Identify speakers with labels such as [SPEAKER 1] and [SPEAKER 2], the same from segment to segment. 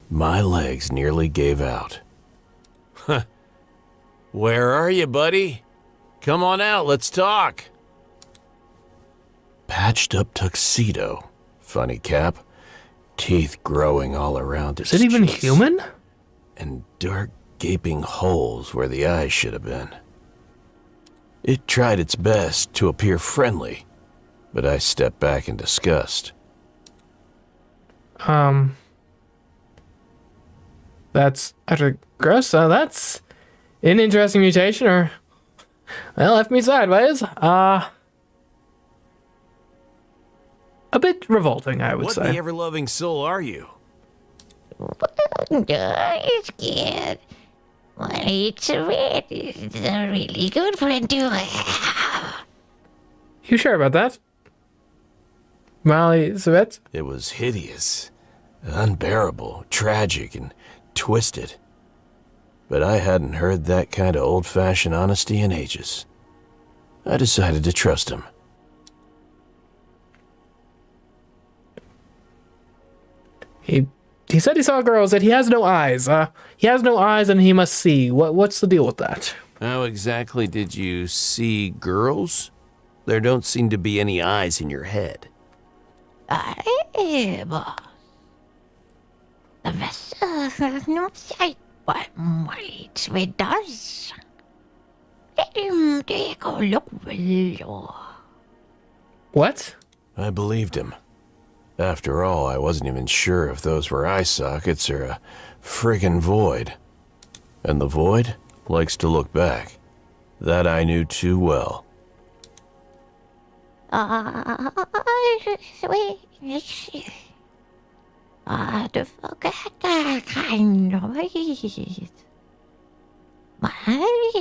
[SPEAKER 1] My legs nearly gave out. Huh. Where are you, buddy? Come on out, let's talk. Patched up tuxedo. Funny cap. Teeth growing all around its
[SPEAKER 2] Is it even
[SPEAKER 1] cheeks,
[SPEAKER 2] human?
[SPEAKER 1] and dark gaping holes where the eyes should have been. It tried its best to appear friendly, but I stepped back in disgust.
[SPEAKER 2] That's actually gross. That's an interesting mutation, or well, left me sideways. A bit revolting, I would
[SPEAKER 1] What
[SPEAKER 2] say.
[SPEAKER 1] the ever-loving soul are you?
[SPEAKER 3] It's good. Well, it's a really good friend to have.
[SPEAKER 2] You sure about that? Molly Cvet?
[SPEAKER 1] It was hideous, unbearable, tragic, and twisted. But I hadn't heard that kind of old-fashioned honesty in ages. I decided to trust him.
[SPEAKER 2] He said he saw girls, that he has no eyes. He has no eyes and he must see. What's the deal with that?
[SPEAKER 1] How exactly did you see girls? There don't seem to be any eyes in your head.
[SPEAKER 3] Boss. The vessel not sight, but Cvet does. Let him take a look below.
[SPEAKER 2] What?
[SPEAKER 1] I believed him. After all, I wasn't even sure if those were eye sockets or a friggin' void. And the void likes to look back. That I knew too well.
[SPEAKER 3] To forget that kind of it. My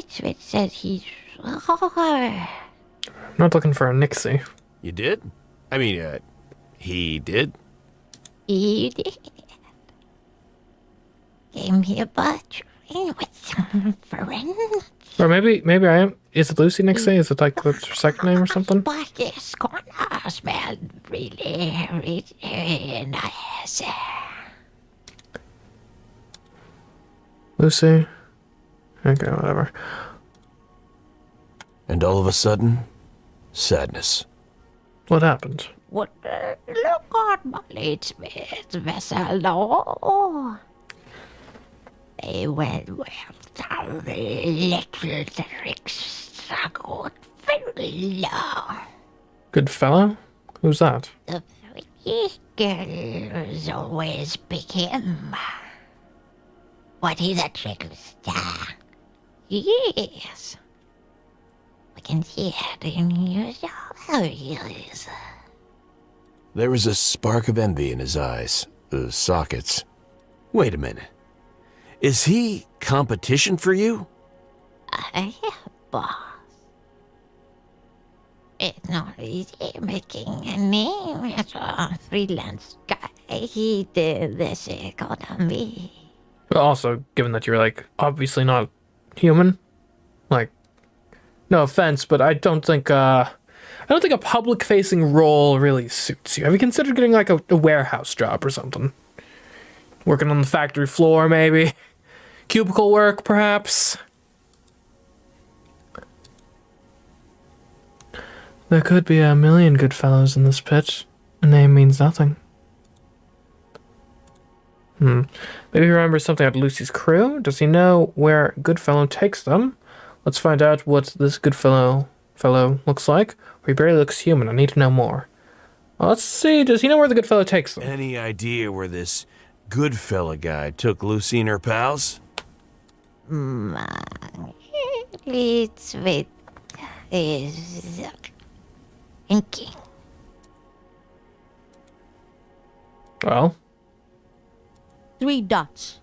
[SPEAKER 3] Cvet said he's
[SPEAKER 2] I'm not looking for a Nixie.
[SPEAKER 1] You did? I mean, he did?
[SPEAKER 3] He did. Gave me a battery with some friends.
[SPEAKER 2] Or maybe I am. Is it Lucy Nixie? Is it like that's her second name or something?
[SPEAKER 3] But this corner smelled really nice.
[SPEAKER 2] Lucy. Okay, whatever.
[SPEAKER 1] And all of a sudden, sadness.
[SPEAKER 2] What happened?
[SPEAKER 3] What? Look at my Cvet's vessel, though. They went with some little tricks. A good fellow.
[SPEAKER 2] Good fellow? Who's that?
[SPEAKER 3] The pretty girls always pick him. But he's a trickster. Yes. We can see it in his eyes.
[SPEAKER 1] There was a spark of envy in his eyes, the sockets. Wait a minute. Is he competition for you?
[SPEAKER 3] Boss. It's not easy making a name as a freelance guy. He did this economy.
[SPEAKER 2] But also, given that you're like obviously not human, like, no offense, but I don't think a public-facing role really suits you. Have you considered getting like a warehouse job or something? Working on the factory floor, maybe? Cubicle work, perhaps? There could be a million good fellows in this pit. A name means nothing. Maybe he remembers something about Lucy's crew? Does he know where Goodfellow takes them? Let's find out what this Goodfellow looks like. Or he barely looks human. I need to know more. Well, let's see. Does he know where the Goodfellow takes them?
[SPEAKER 1] Any idea where this good fella guy took Lucy and her pals?
[SPEAKER 3] It's Cvet is thinking.
[SPEAKER 2] Well,
[SPEAKER 4] 3 dots.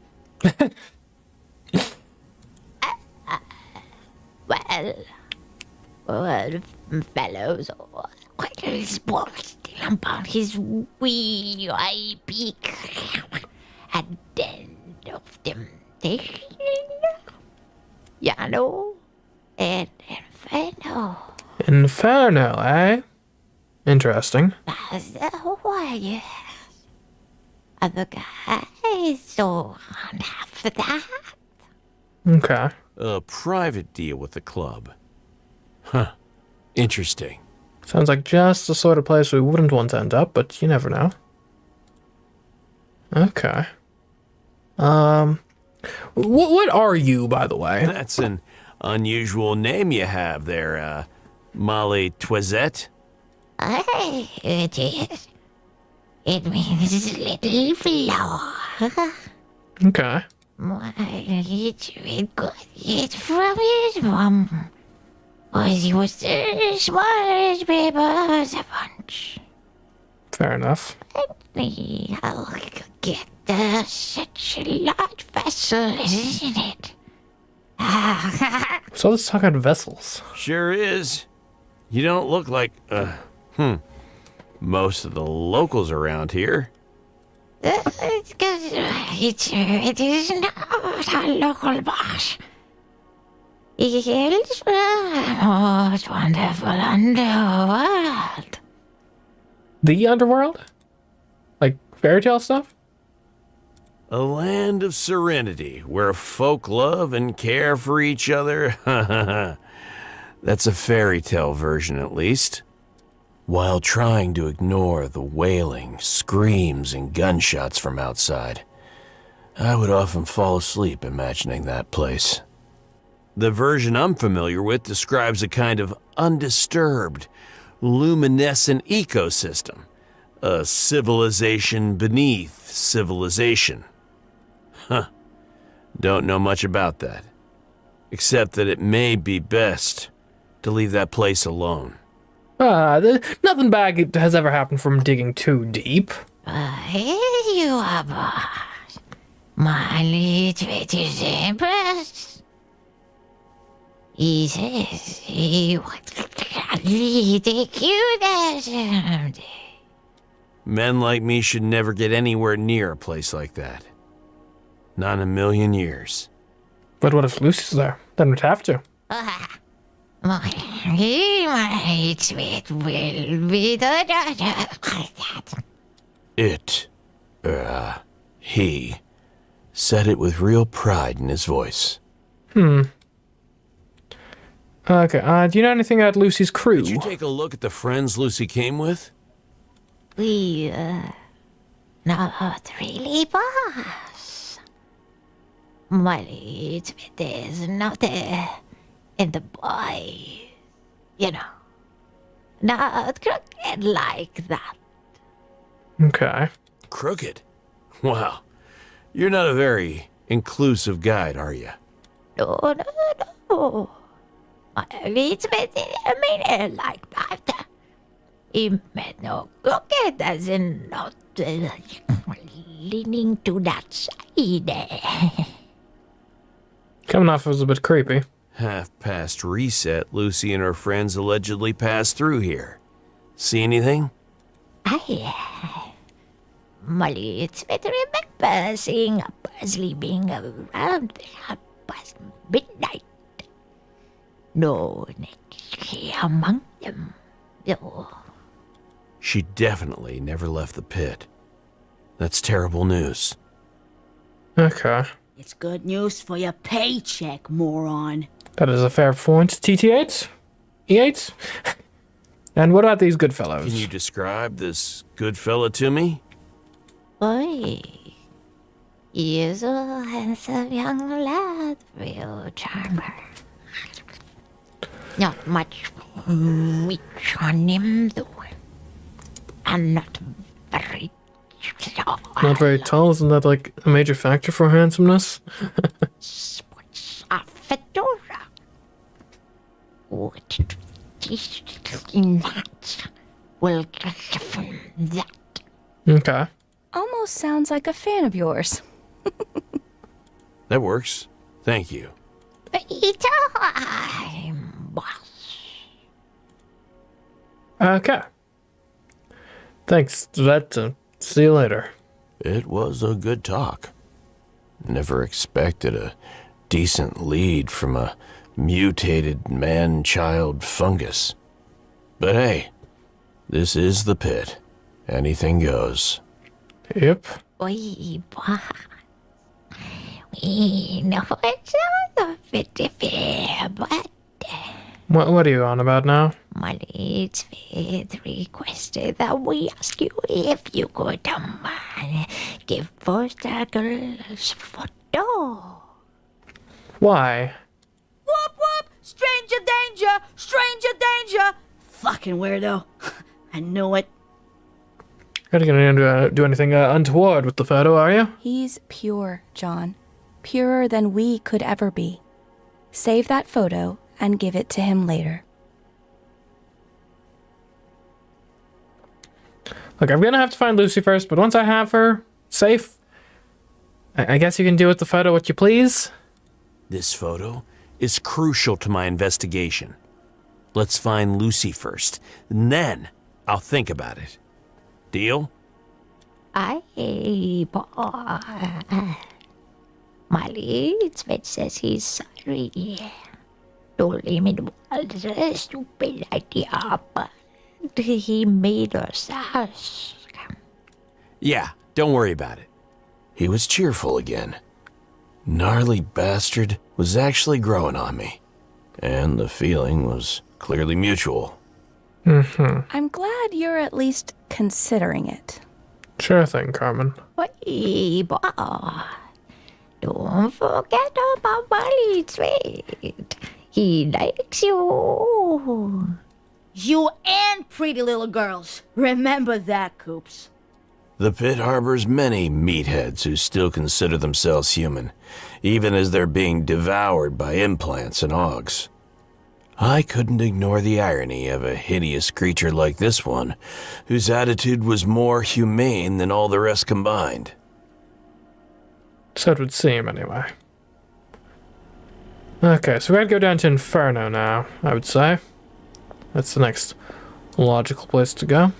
[SPEAKER 3] Well, fellows, quite responsible about his wee eye peak at the end of temptation. You know, an inferno.
[SPEAKER 2] Inferno, eh? Interesting.
[SPEAKER 3] That's the wires of the guy I don't have that.
[SPEAKER 2] Okay.
[SPEAKER 1] A private deal with the club. Huh. Interesting.
[SPEAKER 2] Sounds like just the sort of place we wouldn't want to end up, but you never know. Okay. What are you, by the way?
[SPEAKER 1] That's an unusual name you have there, Molly Twizette.
[SPEAKER 3] It is. It means little flower.
[SPEAKER 2] Okay.
[SPEAKER 3] It's got it from his mom. Was he was the smallest baby of the bunch.
[SPEAKER 2] Fair enough.
[SPEAKER 3] I'll get such a large vessel, isn't it?
[SPEAKER 2] So let's talk about vessels.
[SPEAKER 1] Sure is. You don't look like, most of the locals around here.
[SPEAKER 3] It is not a local boss. He hails from the most wonderful underworld.
[SPEAKER 2] The underworld? Like fairy tale stuff?
[SPEAKER 1] A land of serenity where folk love and care for each other. That's a fairy tale version, at least. While trying to ignore the wailing, screams, and gunshots from outside, I would often fall asleep imagining that place. The version I'm familiar with describes a kind of undisturbed, luminescent ecosystem. A civilization beneath civilization. Huh. Don't know much about that. Except that it may be best to leave that place alone.
[SPEAKER 2] Nothing bad has ever happened from digging too deep.
[SPEAKER 3] You are boss. My little bit is impressed. He says he would gladly take you there someday.
[SPEAKER 1] Men like me should never get anywhere near a place like that. Not in a million years.
[SPEAKER 2] But what if Lucy's there? Then we'd have to.
[SPEAKER 3] My Cvet will be the daughter.
[SPEAKER 1] He said it with real pride in his voice.
[SPEAKER 2] Okay, do you know anything about Lucy's crew?
[SPEAKER 1] Did you take a look at the friends Lucy came with?
[SPEAKER 3] We, not really, boss. My Cvet is not in the boys, you know. Not crooked like that.
[SPEAKER 2] Okay.
[SPEAKER 1] Crooked? Wow. You're not a very inclusive guide, are you?
[SPEAKER 3] No. My Cvet, I mean it like that. He meant no crooked as in not leaning to that side.
[SPEAKER 2] Coming off as a bit creepy.
[SPEAKER 1] Half past reset, Lucy and her friends allegedly passed through here. See anything?
[SPEAKER 3] My Cvet remember seeing a puzzle being around there past midnight. No Nicky among them. No.
[SPEAKER 1] She definitely never left the pit. That's terrible news.
[SPEAKER 2] Okay.
[SPEAKER 4] It's good news for your paycheck, moron.
[SPEAKER 2] That is a fair point. TT8? E8? And what about these good fellows?
[SPEAKER 1] Can you describe this good fella to me?
[SPEAKER 3] Boy, he is a handsome young lad, real charmer. Not much meat on him, though. And not very tall.
[SPEAKER 2] Not very tall, isn't that like a major factor for handsomeness?
[SPEAKER 3] Sports a fedora. What in that will get from that.
[SPEAKER 2] Okay.
[SPEAKER 5] Almost sounds like a fan of yours.
[SPEAKER 1] That works. Thank you.
[SPEAKER 3] Time, boss.
[SPEAKER 2] Okay. Thanks, Cvet. See you later.
[SPEAKER 1] It was a good talk. Never expected a decent lead from a mutated man-child fungus. But hey, this is the pit. Anything goes.
[SPEAKER 2] Yep.
[SPEAKER 3] Oi, boss. No, it's not a bit fair, but
[SPEAKER 2] What are you on about now?
[SPEAKER 3] Molly Cvet requested that we ask you if you could give foster girls photo.
[SPEAKER 2] Why?
[SPEAKER 4] Whoop whoop! Stranger danger! Stranger danger! Fucking weirdo. I knew it.
[SPEAKER 2] You're not gonna do anything untoward with the photo, are you?
[SPEAKER 5] He's pure, John. Purer than we could ever be. Save that photo and give it to him later.
[SPEAKER 2] Look, I'm gonna have to find Lucy first, but once I have her safe, I guess you can do with the photo what you please.
[SPEAKER 1] This photo is crucial to my investigation. Let's find Lucy first, and then I'll think about it. Deal?
[SPEAKER 3] Molly Cvet says he's sorry. Told him it was a stupid idea, but he made us ask.
[SPEAKER 1] Yeah, don't worry about it. He was cheerful again. Gnarly bastard was actually growing on me. And the feeling was clearly mutual.
[SPEAKER 5] I'm glad you're at least considering it.
[SPEAKER 2] Sure thing, Carmen.
[SPEAKER 3] Hey, boy. Don't forget about Molly Cvet. He likes you.
[SPEAKER 4] You and pretty little girls. Remember that, Coops.
[SPEAKER 1] The pit harbors many meatheads who still consider themselves human, even as they're being devoured by implants and augs. I couldn't ignore the irony of a hideous creature like this one, whose attitude was more humane than all the rest combined.
[SPEAKER 2] So it would seem, anyway. Okay, so we gotta go down to Inferno now, I would say. That's the next logical place to go.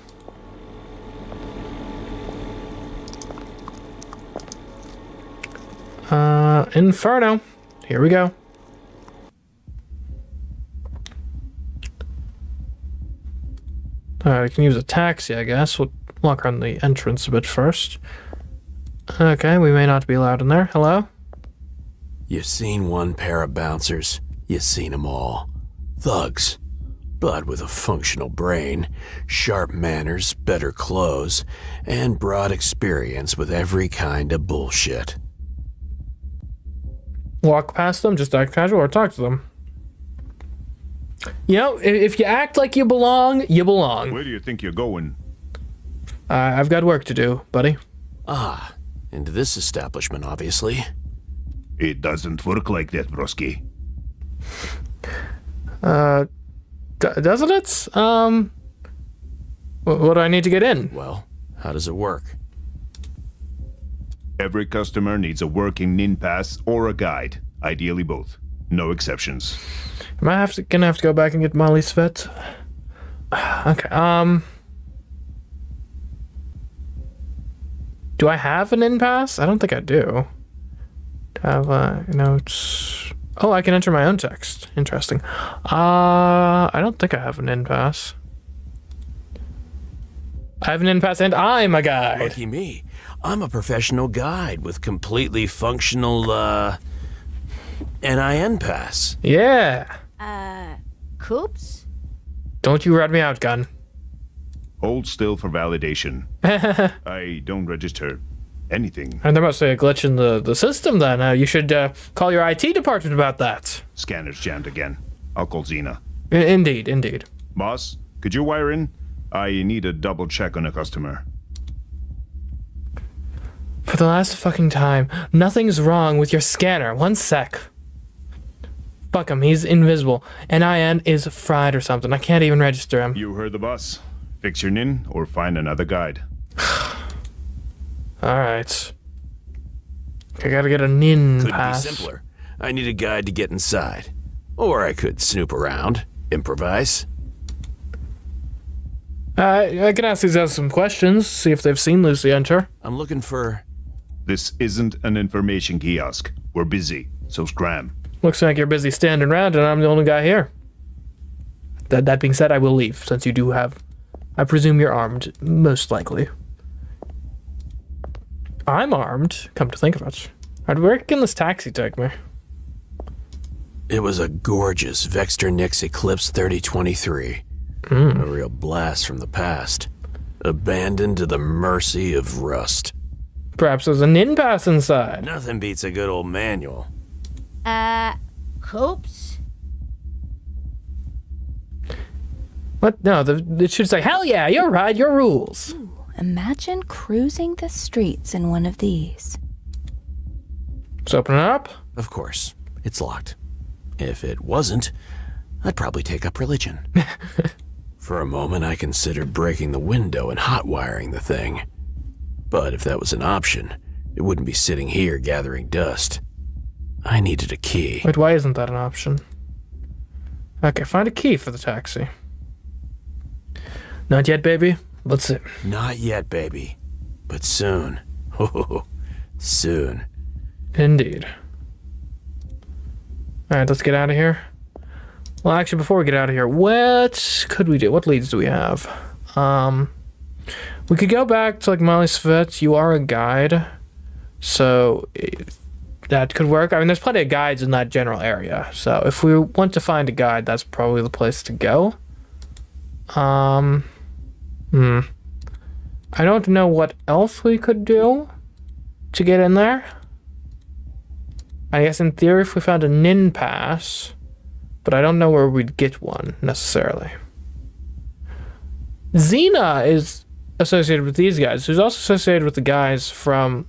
[SPEAKER 2] Inferno. Here we go. Alright, we can use a taxi, I guess. We'll walk around the entrance a bit first. Okay, we may not be allowed in there. Hello?
[SPEAKER 1] You've seen one pair of bouncers. You've seen them all. Thugs. But with a functional brain, sharp manners, better clothes, and broad experience with every kind of bullshit.
[SPEAKER 2] Walk past them, just act casual, or talk to them. You know, if you act like you belong, you belong.
[SPEAKER 6] Where do you think you're going?
[SPEAKER 2] I've got work to do, buddy.
[SPEAKER 1] Ah, into this establishment, obviously.
[SPEAKER 6] It doesn't work like that, broski.
[SPEAKER 2] Doesn't it? What do I need to get in?
[SPEAKER 1] Well, how does it work?
[SPEAKER 6] Every customer needs a working nin pass or a guide. Ideally both. No exceptions.
[SPEAKER 2] Am I gonna have to go back and get Molly Cvet? Okay, do I have an in-pass? I don't think I do. Have, notes... Oh, I can enter my own text. Interesting. I don't think I have an in-pass. I have an in-pass and I'm a guide.
[SPEAKER 1] Lucky me. I'm a professional guide with completely functional, NIN pass.
[SPEAKER 2] Yeah.
[SPEAKER 4] Coops?
[SPEAKER 2] Don't you rat me out, gun.
[SPEAKER 6] Hold still for validation. I don't register anything.
[SPEAKER 2] And there must be a glitch in the system then. You should call your IT department about that.
[SPEAKER 6] Scanner's jammed again. I'll call Xena.
[SPEAKER 2] Indeed.
[SPEAKER 6] Boss, could you wire in? I need a double check on a customer.
[SPEAKER 2] For the last fucking time, nothing's wrong with your scanner. One sec. Fuck him, he's invisible. NIN is fried or something. I can't even register him.
[SPEAKER 6] You heard the boss. Fix your nin or find another guide.
[SPEAKER 2] Alright. I gotta get a NIN
[SPEAKER 1] Could
[SPEAKER 2] pass.
[SPEAKER 1] be simpler. I need a guide to get inside. Or I could snoop around, improvise.
[SPEAKER 2] I can ask these guys some questions, see if they've seen Lucy enter.
[SPEAKER 1] I'm looking for...
[SPEAKER 6] This isn't an information kiosk. We're busy, so scram.
[SPEAKER 2] Looks like you're busy standing around and I'm the only guy here. That being said, I will leave, since you do have... I presume you're armed, most likely. I'm armed, come to think of it. Alright, where can this taxi take me?
[SPEAKER 1] It was a gorgeous Vexter Nix Eclipse 3023. A real blast from the past. Abandoned to the mercy of rust.
[SPEAKER 2] Perhaps there's an in-pass inside.
[SPEAKER 1] Nothing beats a good old manual.
[SPEAKER 4] Copes?
[SPEAKER 2] What? No, it should say, hell yeah, you're right, your rules.
[SPEAKER 5] Imagine cruising the streets in one of these.
[SPEAKER 2] Let's open it up.
[SPEAKER 1] Of course, it's locked. If it wasn't, I'd probably take up religion. For a moment, I considered breaking the window and hot-wiring the thing. But if that was an option, it wouldn't be sitting here gathering dust. I needed a key.
[SPEAKER 2] Wait, why isn't that an option? Okay, find a key for the taxi. Not yet, baby. Let's see.
[SPEAKER 1] Not yet, baby. But soon. Oh, soon.
[SPEAKER 2] Indeed. Alright, let's get out of here. Well, actually, before we get out of here, what could we do? What leads do we have? We could go back to, like, Molly Cvet. You are a guide. So, that could work. I mean, there's plenty of guides in that general area. So, if we want to find a guide, that's probably the place to go. I don't know what else we could do to get in there. I guess in theory if we found a Nin pass, but I don't know where we'd get one necessarily. Xena is associated with these guys, who's also associated with the guys from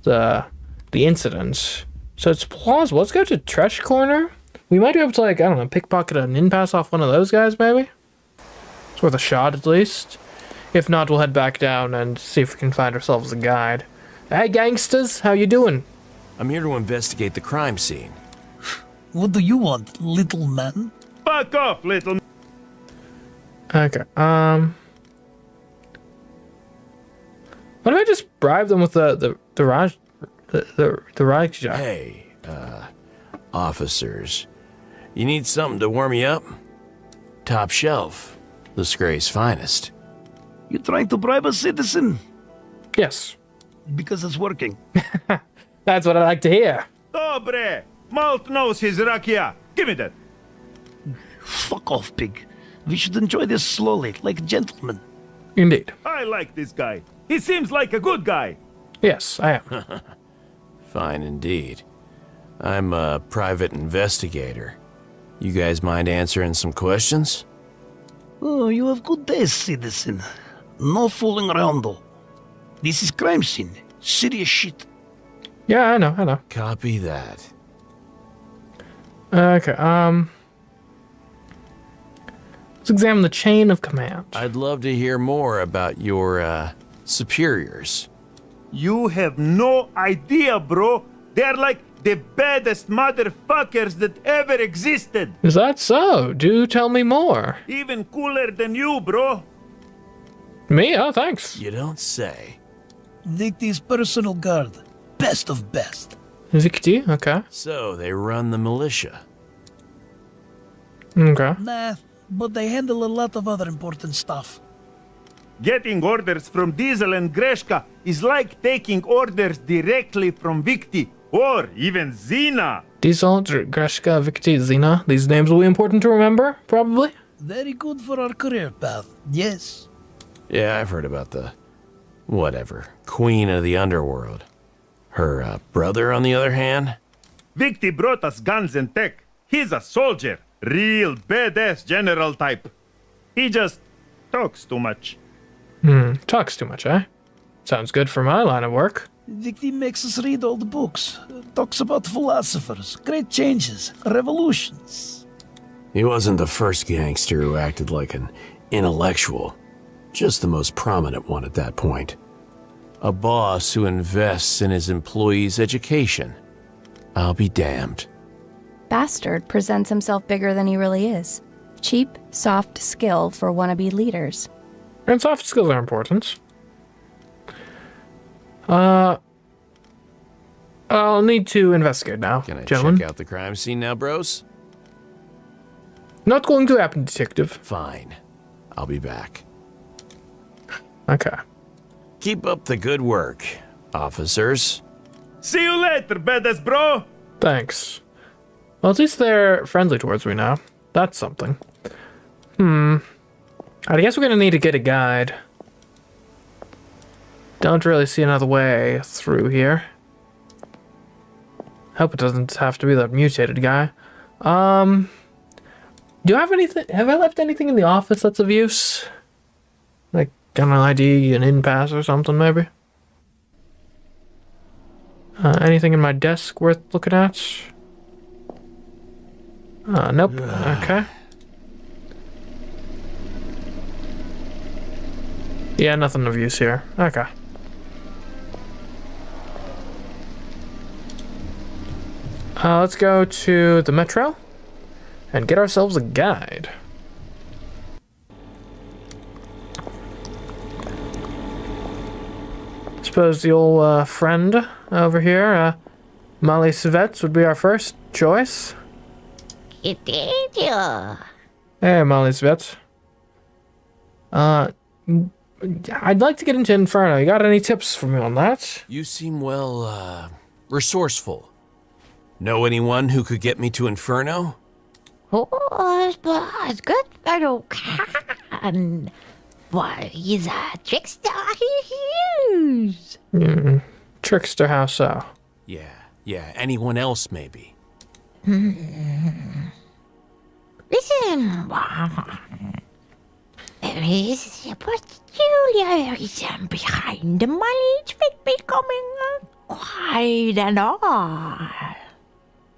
[SPEAKER 2] the incident. So it's plausible. Let's go to Tresh Corner. We might be able to, like, I don't know, pickpocket a Nin pass off one of those guys maybe. It's worth a shot at least. If not, we'll head back down and see if we can find ourselves a guide. Hey gangsters, how you doing?
[SPEAKER 1] I'm here to investigate the crime scene.
[SPEAKER 7] What do you want, little man?
[SPEAKER 6] Fuck off, little.
[SPEAKER 2] Okay, what if I just bribe them with the Raj jar?
[SPEAKER 1] Hey, officers. You need something to warm you up? Top shelf. The Scray's finest.
[SPEAKER 7] You trying to bribe a citizen?
[SPEAKER 2] Yes.
[SPEAKER 7] Because it's working.
[SPEAKER 2] That's what I like to hear.
[SPEAKER 6] Dobre! Malt knows his rakia. Give me that.
[SPEAKER 7] Fuck off, pig. We should enjoy this slowly, like gentlemen.
[SPEAKER 2] Indeed.
[SPEAKER 6] I like this guy. He seems like a good guy.
[SPEAKER 2] Yes, I am.
[SPEAKER 1] Fine indeed. I'm a private investigator. You guys mind answering some questions?
[SPEAKER 7] Oh, you have good taste, citizen. No fooling around, though. This is crime scene. Serious shit.
[SPEAKER 2] Yeah, I know.
[SPEAKER 1] Copy that.
[SPEAKER 2] Okay, let's examine the chain of command.
[SPEAKER 1] I'd love to hear more about your, superiors.
[SPEAKER 6] You have no idea, bro. They're like the baddest motherfuckers that ever existed.
[SPEAKER 2] Is that so? Do tell me more.
[SPEAKER 6] Even cooler than you, bro.
[SPEAKER 2] Me? Oh, thanks.
[SPEAKER 1] You don't say.
[SPEAKER 7] Victi's personal guard. Best of best.
[SPEAKER 2] Victi? Okay.
[SPEAKER 1] So, they run the militia.
[SPEAKER 2] Okay.
[SPEAKER 7] Nah, but they handle a lot of other important stuff.
[SPEAKER 6] Getting orders from Diesel and Greshka is like taking orders directly from Victi or even Xena.
[SPEAKER 2] Diesel, Greshka, Victi, Xena. These names will be important to remember, probably.
[SPEAKER 7] Very good for our career path, yes.
[SPEAKER 1] Yeah, I've heard about the... whatever. Queen of the underworld. Her, brother, on the other hand?
[SPEAKER 6] Victi brought us guns and tech. He's a soldier. Real badass general type. He just talks too much.
[SPEAKER 2] Talks too much, eh? Sounds good for my line of work.
[SPEAKER 7] Victi makes us read old books. Talks about philosophers, great changes, revolutions.
[SPEAKER 1] He wasn't the first gangster who acted like an intellectual. Just the most prominent one at that point. A boss who invests in his employees' education. I'll be damned.
[SPEAKER 5] Bastard presents himself bigger than he really is. Cheap, soft skill for wannabe leaders.
[SPEAKER 2] And soft skills are important. I'll need to investigate now,
[SPEAKER 1] Can I
[SPEAKER 2] gentlemen.
[SPEAKER 1] check out the crime scene now, bros?
[SPEAKER 2] Not going to happen, detective.
[SPEAKER 1] Fine. I'll be back.
[SPEAKER 2] Okay.
[SPEAKER 1] Keep up the good work, officers.
[SPEAKER 6] See you later, badass bro.
[SPEAKER 2] Thanks. Well, at least they're friendly towards me now. That's something. I guess we're gonna need to get a guide. Don't really see another way through here. Hope it doesn't have to be that mutated guy. Do you have anything? Have I left anything in the office that's of use? Like an ID, an in-pass or something, maybe? Anything in my desk worth looking at? Nope. Okay. Yeah, nothing of use here. Okay. Let's go to the metro and get ourselves a guide. Suppose the old friend over here, Molly Cvet, would be our first choice.
[SPEAKER 3] Danger.
[SPEAKER 2] Hey, Molly Cvet. I'd like to get into Inferno. You got any tips for me on that?
[SPEAKER 1] You seem, well, resourceful. Know anyone who could get me to Inferno?
[SPEAKER 3] Oh, but good fellow can. Why, he's a trickster, he is.
[SPEAKER 2] Trickster, how so?
[SPEAKER 1] Yeah, anyone else maybe?
[SPEAKER 3] Listen, there is a peculiar reason behind the mileage becoming quite an all.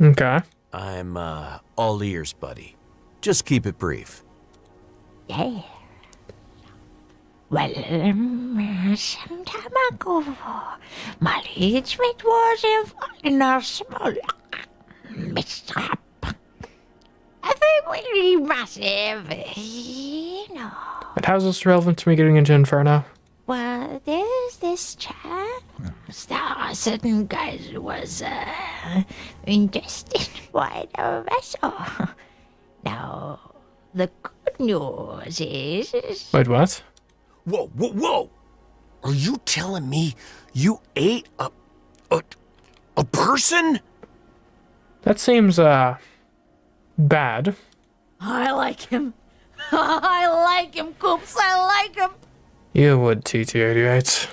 [SPEAKER 2] Okay.
[SPEAKER 1] I'm, all ears, buddy. Just keep it brief.
[SPEAKER 3] Yeah. Well, some time ago, my leadsmith was involved in a small mishap. Really massive, you know.
[SPEAKER 2] But how's this relevant to me getting into Inferno?
[SPEAKER 3] Well, there's this chap. Certain guy was ingested by the vessel. Now, the good news is...
[SPEAKER 2] Wait, what?
[SPEAKER 1] Whoa! Are you telling me you ate a person?
[SPEAKER 2] That seems, bad.
[SPEAKER 4] I like him. I like him, Coops. I like him.
[SPEAKER 2] You would, TT-88.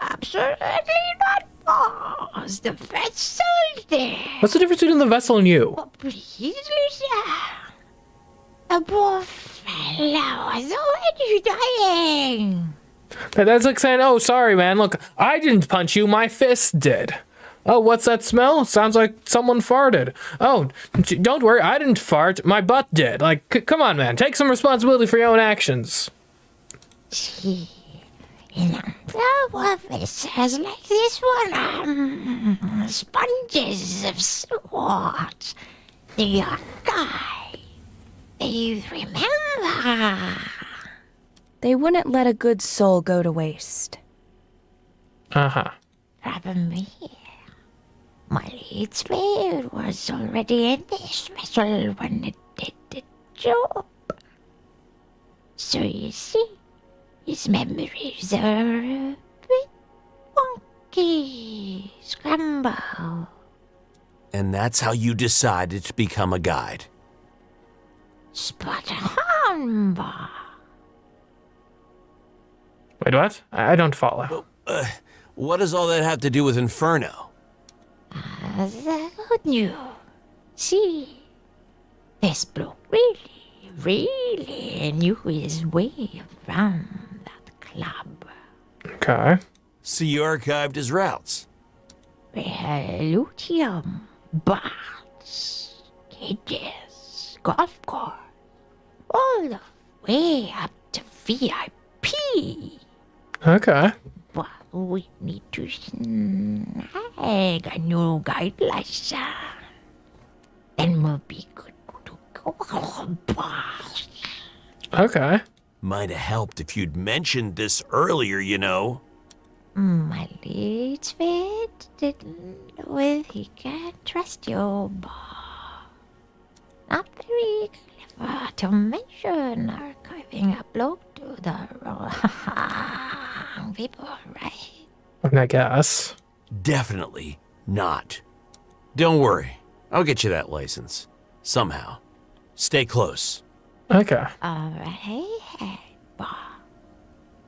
[SPEAKER 3] Absolutely not false. The vessel's there.
[SPEAKER 2] What's the difference between the vessel and you?
[SPEAKER 3] Oh, please, Lisa. The poor fellow is already dying.
[SPEAKER 2] That's like saying, oh, sorry, man. Look, I didn't punch you. My fist did. Oh, what's that smell? Sounds like someone farted. Oh, don't worry. I didn't fart. My butt did. Like, come on, man. Take some responsibility for your own actions.
[SPEAKER 3] See, in our vessels like this one, sponges of sorts. The young guy, they remember.
[SPEAKER 5] They wouldn't let a good soul go to waste.
[SPEAKER 2] Uh-huh.
[SPEAKER 3] Problem here. My lead slave was already in this vessel when it did the job. So you see, his memories are a bit wonky, scrambled.
[SPEAKER 1] And that's how you decided to become a guide.
[SPEAKER 3] Spot on, boss.
[SPEAKER 2] Wait, what? I don't follow.
[SPEAKER 1] What does all that have to do with Inferno?
[SPEAKER 3] The good news. See, this bloke really knew his way around that club.
[SPEAKER 2] Okay.
[SPEAKER 1] So you archived his routes?
[SPEAKER 3] Lithium, bars, cages, golf course, all the way up to VIP.
[SPEAKER 2] Okay.
[SPEAKER 3] But we need to snag a new guide license. Then we'll be good to go, boss.
[SPEAKER 2] Okay.
[SPEAKER 1] Might have helped if you'd mentioned this earlier, you know.
[SPEAKER 3] My lead Cvet didn't know if he can trust you, boss. Not very clever to mention archiving a bloke to the wrong people, right?
[SPEAKER 2] I guess.
[SPEAKER 1] definitely not. Don't worry. I'll get you that license. Somehow. Stay close.
[SPEAKER 2] Okay.
[SPEAKER 3] Alright, boy.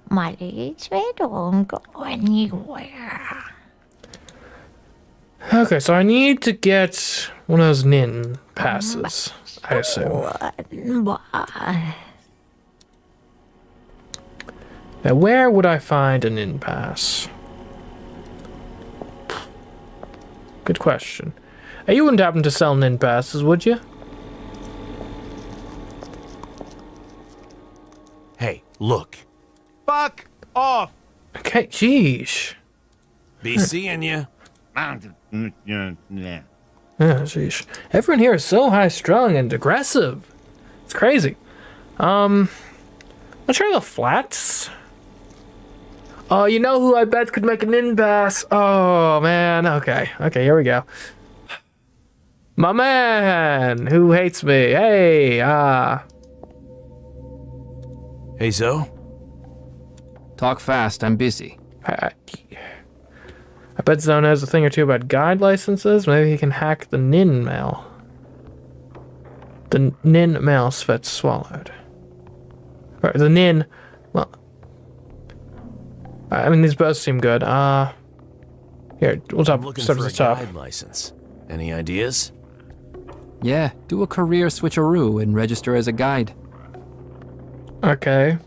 [SPEAKER 3] My leads way don't go anywhere.
[SPEAKER 2] Okay, so I need to get one of those NIN passes, I assume. Now, where would I find an NIN pass? Good question. Hey, you wouldn't happen to sell NIN passes, would you?
[SPEAKER 1] Hey, look.
[SPEAKER 6] Fuck off!
[SPEAKER 2] Okay, sheesh.
[SPEAKER 1] Be seeing you.
[SPEAKER 2] Yeah, sheesh. Everyone here is so high-strung and aggressive. It's crazy. Let's try the flats. Oh, you know who I bet could make an NIN pass? Oh, man. Okay, here we go. My man, who hates me. Hey,
[SPEAKER 1] Hey, Zoe?
[SPEAKER 8] Talk fast, I'm busy.
[SPEAKER 2] I bet Zone knows a thing or two about guide licenses. Maybe he can hack the NIN mail. The NIN mail Cvet swallowed. Or the NIN, well... I mean, these both seem good. Here, we'll
[SPEAKER 1] I'm
[SPEAKER 2] start
[SPEAKER 1] looking
[SPEAKER 2] at
[SPEAKER 1] for
[SPEAKER 2] the
[SPEAKER 1] a
[SPEAKER 2] top.
[SPEAKER 1] guide license. Any ideas?
[SPEAKER 8] Yeah, do a career switcheroo and register as a guide.
[SPEAKER 2] Okay.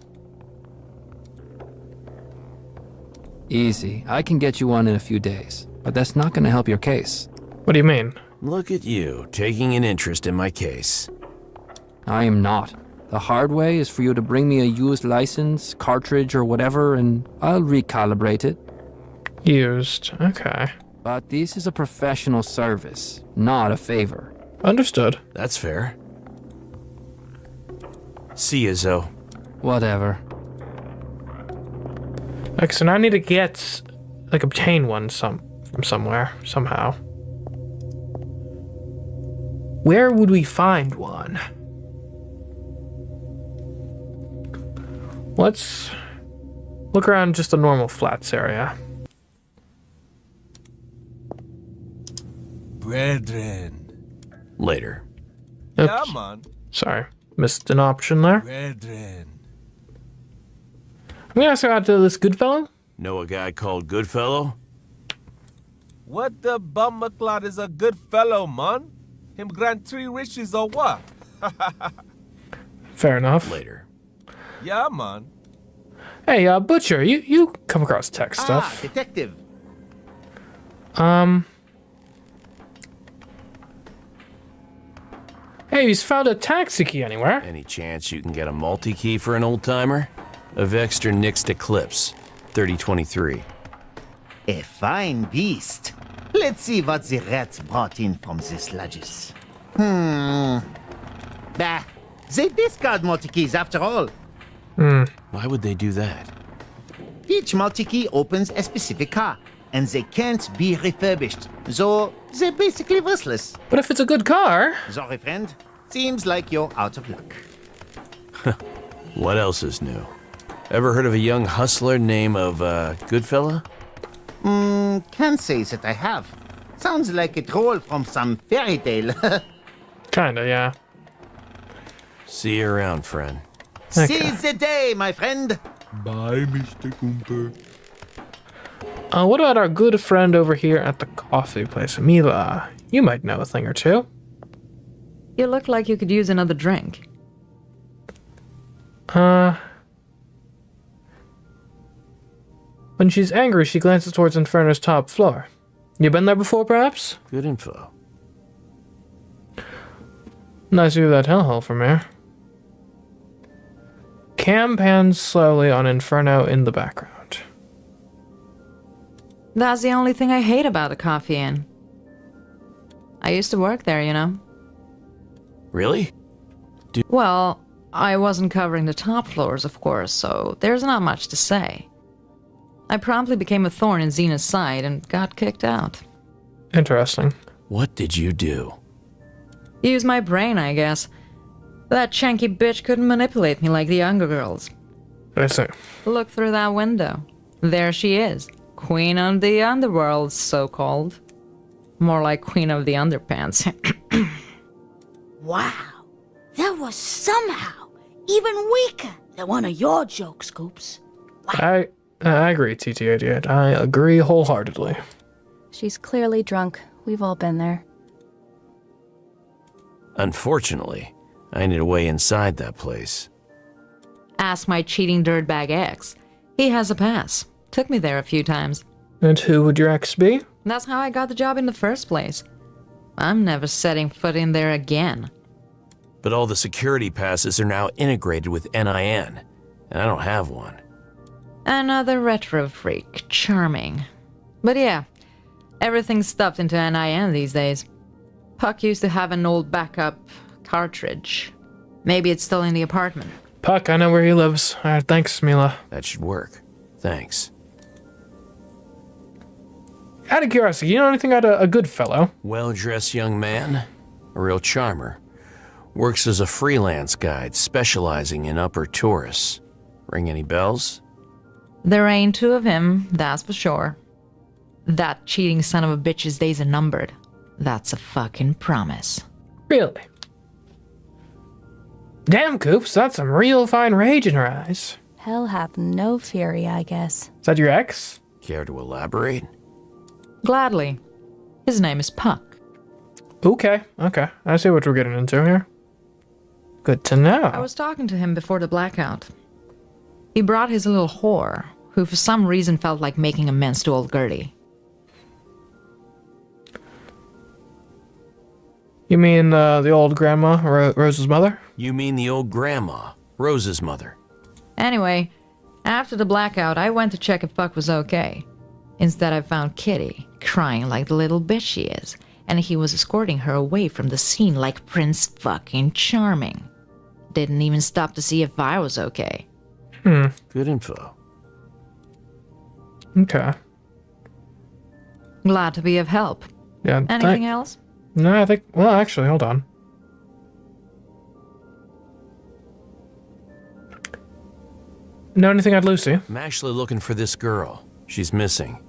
[SPEAKER 8] Easy. I can get you one in a few days, but that's not gonna help your case.
[SPEAKER 2] What do you mean?
[SPEAKER 1] Look at you, taking an interest in my case.
[SPEAKER 8] I am not. The hard way is for you to bring me a used license, cartridge, or whatever, and I'll recalibrate it.
[SPEAKER 2] Used. Okay.
[SPEAKER 8] But this is a professional service, not a favor.
[SPEAKER 2] Understood.
[SPEAKER 1] That's fair. See you, Zoe.
[SPEAKER 8] Whatever.
[SPEAKER 2] Okay, so now I need to get, like, obtain one from somewhere, somehow. Where would we find one? Let's look around just the normal flats area.
[SPEAKER 9] Brethren.
[SPEAKER 1] Later.
[SPEAKER 2] Oops.
[SPEAKER 9] Yeah, man.
[SPEAKER 2] Sorry, missed an option there.
[SPEAKER 9] Brethren.
[SPEAKER 2] I'm gonna ask about this good fellow.
[SPEAKER 1] Know a guy called Goodfellow?
[SPEAKER 9] What the bummerclot is a good fellow, man? Him grant 3 riches or what?
[SPEAKER 2] Fair enough.
[SPEAKER 1] Later.
[SPEAKER 9] Yeah, man.
[SPEAKER 2] Hey, Butcher, you come across tech stuff.
[SPEAKER 10] Detective.
[SPEAKER 2] Hey, he's found a taxi key anywhere?
[SPEAKER 1] Any chance you can get a multi-key for an old-timer? A Vexter Nixed Eclipse, 3023.
[SPEAKER 10] A fine beast. Let's see what the rats brought in from the sludges. Bah, they discard multi-keys after all.
[SPEAKER 1] Why would they do that?
[SPEAKER 10] Each multi-key opens a specific car, and they can't be refurbished, so they're basically worthless.
[SPEAKER 2] But if it's a good car...
[SPEAKER 10] Sorry, friend. Seems like you're out of luck.
[SPEAKER 1] What else is new? Ever heard of a young hustler named Goodfella?
[SPEAKER 10] Can't say that I have. Sounds like a troll from some fairy tale.
[SPEAKER 2] Kinda, yeah.
[SPEAKER 1] See you around, friend.
[SPEAKER 2] Okay.
[SPEAKER 10] Seize the day, my friend.
[SPEAKER 9] Bye, Mr. Cooper.
[SPEAKER 2] What about our good friend over here at the coffee place? Mila, you might know a thing or two.
[SPEAKER 11] You look like you could use another drink.
[SPEAKER 2] When she's angry, she glances towards Inferno's top floor. You been there before, perhaps?
[SPEAKER 1] Good info.
[SPEAKER 2] Nice view of that hellhole from here. Cam pans slowly on Inferno in the background.
[SPEAKER 11] That's the only thing I hate about the Coffee Inn. I used to work there, you know.
[SPEAKER 1] Really?
[SPEAKER 11] Well, I wasn't covering the top floors, of course, so there's not much to say. I promptly became a thorn in Xena's side and got kicked out.
[SPEAKER 2] Interesting.
[SPEAKER 1] What did you do?
[SPEAKER 11] Use my brain, I guess. That chanky bitch couldn't manipulate me like the younger girls.
[SPEAKER 2] I see.
[SPEAKER 11] Look through that window. There she is, Queen of the underworld, so-called. More like queen of the underpants.
[SPEAKER 4] Wow. That was somehow even weaker than one of your jokes, Scoops.
[SPEAKER 2] I agree, TT88. I agree wholeheartedly.
[SPEAKER 5] She's clearly drunk. We've all been there.
[SPEAKER 1] Unfortunately, I need a way inside that place.
[SPEAKER 11] Ask my cheating dirtbag ex. He has a pass. Took me there a few times.
[SPEAKER 2] And who would your ex be?
[SPEAKER 11] That's how I got the job in the first place. I'm never setting foot in there again.
[SPEAKER 1] But all the security passes are now integrated with NIN, and I don't have one.
[SPEAKER 11] Another retro freak. Charming. But yeah, everything's stuffed into NIN these days. Puck used to have an old backup cartridge. Maybe it's still in the apartment.
[SPEAKER 2] Puck, I know where he lives. Alright, thanks, Mila.
[SPEAKER 1] That should work. Thanks.
[SPEAKER 2] Out of curiosity, you know anything about a good fellow?
[SPEAKER 1] Well-dressed young man. A real charmer. Works as a freelance guide, specializing in upper tourists. Ring any bells?
[SPEAKER 11] There ain't two of him, that's for sure. That cheating son of a bitch's days are numbered. That's a fucking promise.
[SPEAKER 2] Really? Damn, Coops, that's some real fine rage in her eyes.
[SPEAKER 5] Hell hath no fury, I guess.
[SPEAKER 2] Is that your ex?
[SPEAKER 1] Care to elaborate?
[SPEAKER 11] Gladly. His name is Puck.
[SPEAKER 2] Okay. I see what we're getting into here. Good to know.
[SPEAKER 11] I was talking to him before the blackout. He brought his little whore, who for some reason felt like making amends to old Gertie.
[SPEAKER 2] You mean the old grandma, Rose's mother?
[SPEAKER 1] You mean the old grandma, Rose's mother.
[SPEAKER 11] Anyway, after the blackout, I went to check if Puck was okay. Instead, I found Kitty, crying like the little bitch she is, and he was escorting her away from the scene like Prince fucking Charming. Didn't even stop to see if I was okay.
[SPEAKER 1] Good info.
[SPEAKER 2] Okay.
[SPEAKER 11] Glad to be of help.
[SPEAKER 2] Yeah.
[SPEAKER 11] Anything else?
[SPEAKER 2] No, I think... Well, actually, hold on. Know anything about Lucy?
[SPEAKER 1] I'm actually looking for this girl. She's missing.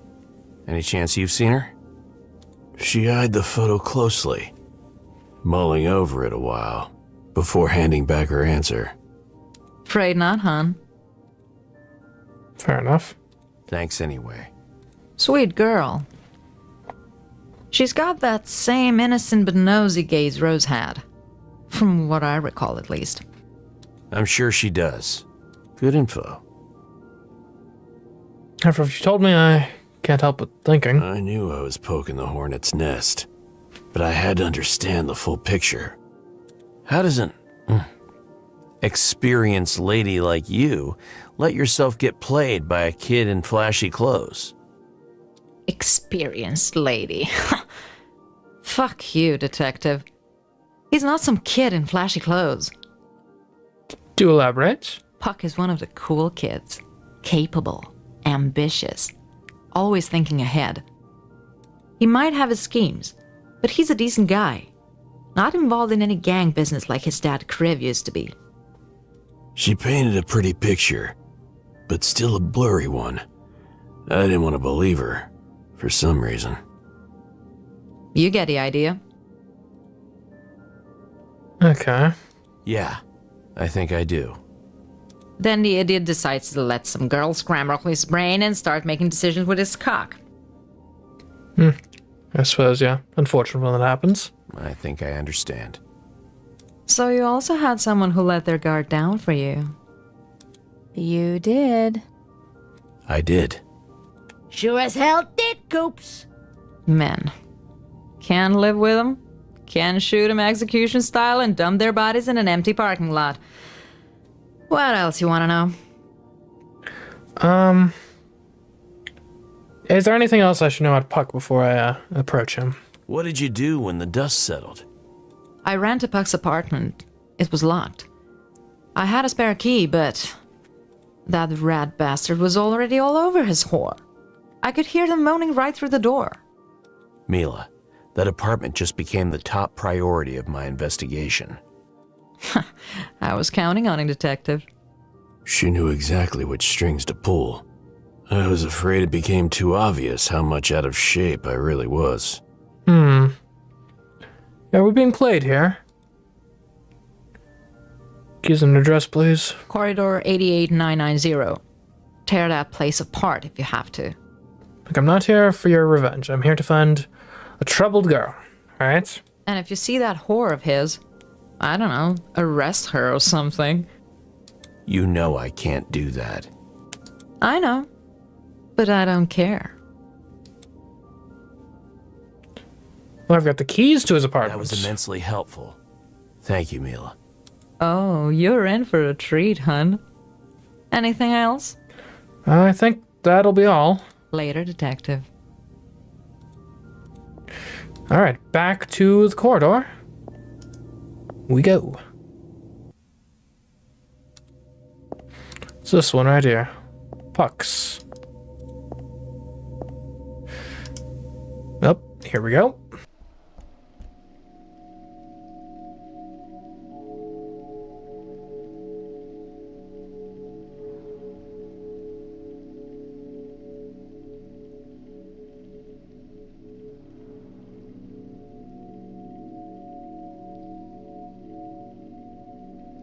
[SPEAKER 1] Any chance you've seen her? She eyed the photo closely, mulling over it a while, before handing back her answer.
[SPEAKER 11] Afraid not, hon.
[SPEAKER 2] Fair enough.
[SPEAKER 1] Thanks anyway.
[SPEAKER 11] Sweet girl. She's got that same innocent but nosy gaze Rose had. From what I recall, at least.
[SPEAKER 1] I'm sure she does. Good info.
[SPEAKER 2] After what you told me, I can't help but thinking.
[SPEAKER 1] I knew I was poking the hornet's nest, but I had to understand the full picture. How does an experienced lady like you let yourself get played by a kid in flashy clothes?
[SPEAKER 11] Experienced lady. Fuck you, detective. He's not some kid in flashy clothes.
[SPEAKER 2] Do elaborate?
[SPEAKER 11] Puck is one of the cool kids. Capable. Ambitious. Always thinking ahead. He might have his schemes, but he's a decent guy. Not involved in any gang business like his dad Kriv used to be.
[SPEAKER 1] She painted a pretty picture, but still a blurry one. I didn't want to believe her, for some reason.
[SPEAKER 11] You get the idea.
[SPEAKER 2] Okay.
[SPEAKER 1] Yeah, I think I do.
[SPEAKER 11] Then the idiot decides to let some girl scramble his brain and start making decisions with his cock.
[SPEAKER 2] I suppose, yeah. Unfortunate when that happens.
[SPEAKER 1] I think I understand.
[SPEAKER 11] So you also had someone who let their guard down for you.
[SPEAKER 5] You did.
[SPEAKER 1] I did.
[SPEAKER 4] Sure as hell did, Coops.
[SPEAKER 11] Men. Can live with them, can shoot them execution style and dump their bodies in an empty parking lot. What else you want to know?
[SPEAKER 2] Is there anything else I should know about Puck before I approach him?
[SPEAKER 1] What did you do when the dust settled?
[SPEAKER 11] I ran to Puck's apartment. It was locked. I had a spare key, but that rat bastard was already all over his whore. I could hear them moaning right through the door.
[SPEAKER 1] Mila, that apartment just became the top priority of my investigation.
[SPEAKER 11] I was counting on it, detective.
[SPEAKER 1] She knew exactly which strings to pull. I was afraid it became too obvious how much out of shape I really was.
[SPEAKER 2] Yeah, we're being played here. Give them an address, please.
[SPEAKER 11] Corridor 88990. Tear that place apart if you have to.
[SPEAKER 2] Look, I'm not here for your revenge. I'm here to find a troubled girl, alright?
[SPEAKER 11] And if you see that whore of his, I don't know, arrest her or something.
[SPEAKER 1] You know I can't do that.
[SPEAKER 11] I know, but I don't care.
[SPEAKER 2] Well, I've got the keys to his apartment.
[SPEAKER 1] That was immensely helpful. Thank you, Mila.
[SPEAKER 11] Oh, you're in for a treat, hun. Anything else?
[SPEAKER 2] I think that'll be all.
[SPEAKER 11] Later, detective.
[SPEAKER 2] Alright, back to the corridor we go. It's this one right here. Pucks. Oh, here we go.